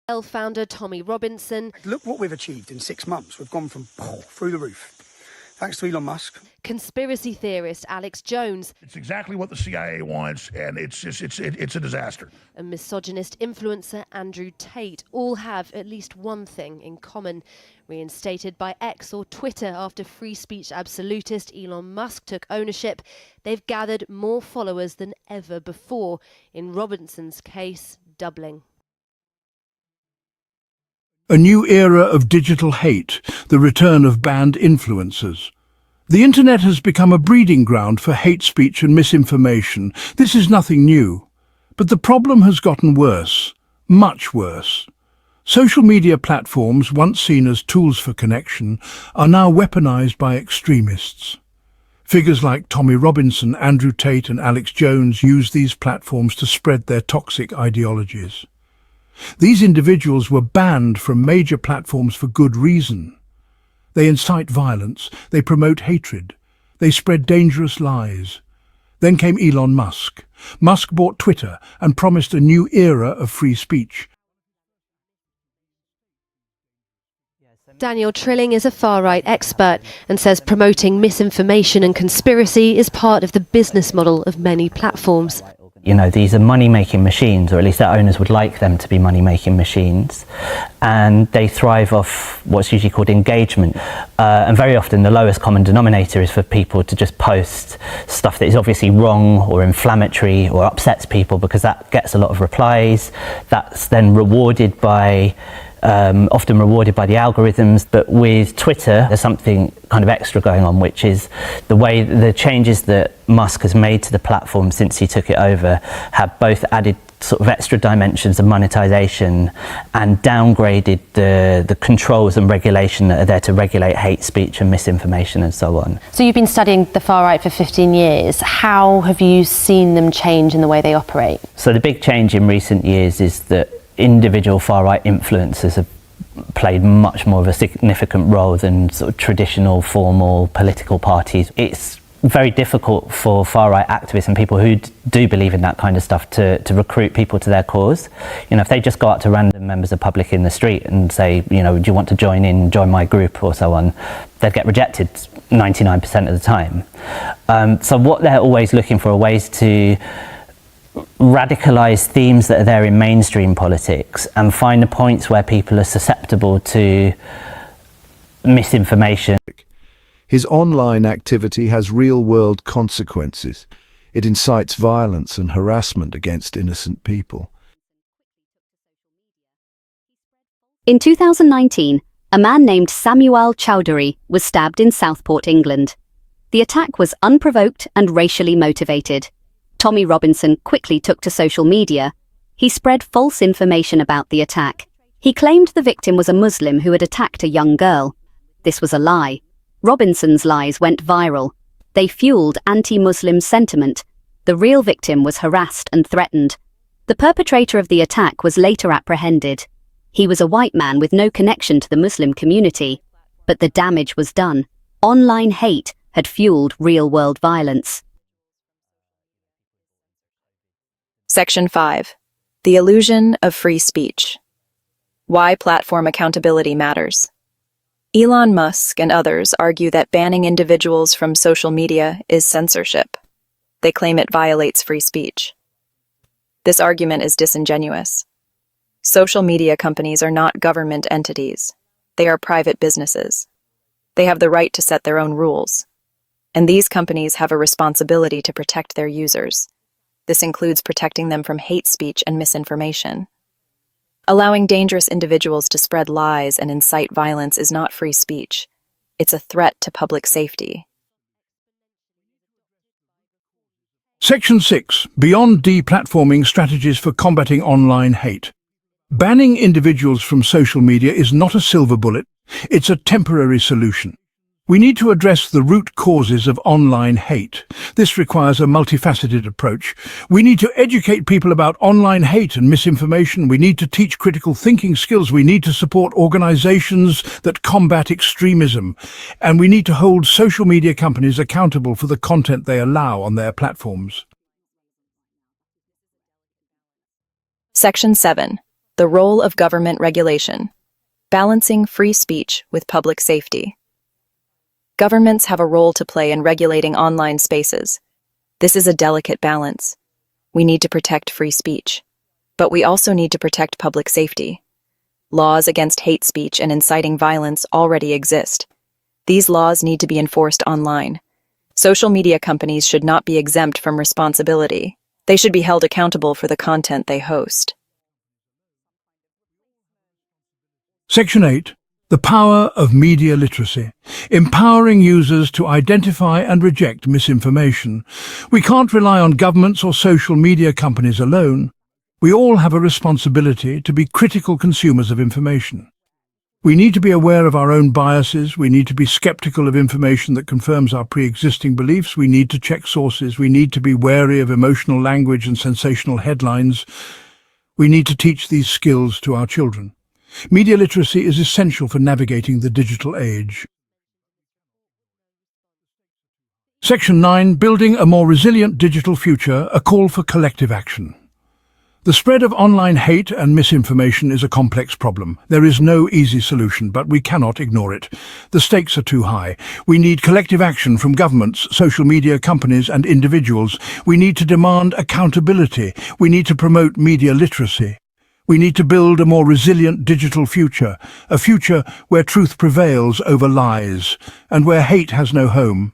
Founder Tommy Robinson. Look what we've achieved in 6 months. We've gone from through the roof. Thanks to Elon Musk. Conspiracy theorist Alex Jones. It's exactly what the CIA wants, and it's a disaster. And misogynist influencer Andrew Tate all have at least one thing in common. Reinstated by X or Twitter after free speech absolutist Elon Musk took ownership, they've gathered more followers than ever before. In Robinson's case, doubling. A new era of digital hate, the return of banned influencers. The internet has become a breeding ground for hate speech and misinformation. This is nothing new. But the problem has gotten worse, much worse. Social media platforms, once seen as tools for connection, are now weaponized by extremists. Figures like Tommy Robinson, Andrew Tate and Alex Jones use these platforms to spread their toxic ideologies. These individuals were banned from major platforms for good reason. They incite violence, they promote hatred, they spread dangerous lies. Then came Elon Musk. Musk bought Twitter and promised a new era of free speech. Daniel Trilling is a far-right expert and says promoting misinformation and conspiracy is part of the business model of many platforms. You know, these are money-making machines, or at least their owners would like them to be money-making machines, and they thrive off what's usually called engagement. And very often the lowest common denominator is for people to just post stuff that is obviously wrong or inflammatory or upsets people, because that gets a lot of replies. That's then rewarded by often rewarded by the algorithms. But with Twitter, there's something kind of extra going on, which is the changes that Musk has made to the platform since he took it over have both added sort of extra dimensions of monetization and downgraded the controls and regulation that are there to regulate hate speech and misinformation and so on. So you've been studying the far right for 15 years. How have you seen them change in the way they operate? So the big change in recent years is that individual far-right influencers have played much more of a significant role than sort of traditional formal political parties. It's very difficult for far-right activists and people who do believe in that kind of stuff to recruit people to their cause. You know, if they just go out to random members of the public in the street and say, you know, do you want to join my group or so on, they'd get rejected 99% of the time. So what they're always looking for are ways to radicalize themes that are there in mainstream politics and find the points where people are susceptible to misinformation. His online activity has real-world consequences. It incites violence and harassment against innocent people. In 2019, a man named Samuel Chowdhury was stabbed in Southport, England. The attack was unprovoked and racially motivated. Tommy Robinson quickly took to social media. He spread false information about the attack. He claimed the victim was a Muslim who had attacked a young girl. This was a lie. Robinson's lies went viral. They fueled anti-Muslim sentiment. The real victim was harassed and threatened. The perpetrator of the attack was later apprehended. He was a white man with no connection to the Muslim community. But the damage was done. Online hate had fueled real-world violence. Section 5. The Illusion of Free Speech. Why platform accountability matters. Elon Musk and others argue that banning individuals from social media is censorship. They claim it violates free speech. This argument is disingenuous. Social media companies are not government entities. They are private businesses. They have the right to set their own rules. And these companies have a responsibility to protect their users. This includes protecting them from hate speech and misinformation. Allowing dangerous individuals to spread lies and incite violence is not free speech. It's a threat to public safety. Section 6. Beyond deplatforming strategies for combating online hate. Banning individuals from social media is not a silver bullet. It's a temporary solution. We need to address the root causes of online hate. This requires a multifaceted approach. We need to educate people about online hate and misinformation. We need to teach critical thinking skills. We need to support organizations that combat extremism. And we need to hold social media companies accountable for the content they allow on their platforms. Section 7. The role of government regulation. Balancing free speech with public safety. Governments have a role to play in regulating online spaces. This is a delicate balance. We need to protect free speech, but we also need to protect public safety. Laws against hate speech and inciting violence already exist. These laws need to be enforced online. Social media companies should not be exempt from responsibility. They should be held accountable for the content they host. Section 8. The power of media literacy. Empowering users to identify and reject misinformation. We can't rely on governments or social media companies alone. We all have a responsibility to be critical consumers of information. We need to be aware of our own biases. We need to be skeptical of information that confirms our pre-existing beliefs. We need to check sources. We need to be wary of emotional language and sensational headlines. We need to teach these skills to our children. Media literacy is essential for navigating the digital age. Section 9. Building a more resilient digital future, a call for collective action. The spread of online hate and misinformation is a complex problem. There is no easy solution, but we cannot ignore it. The stakes are too high. We need collective action from governments, social media companies, and individuals. We need to demand accountability. We need to promote media literacy. We need to build a more resilient digital future, a future where truth prevails over lies, and where hate has no home.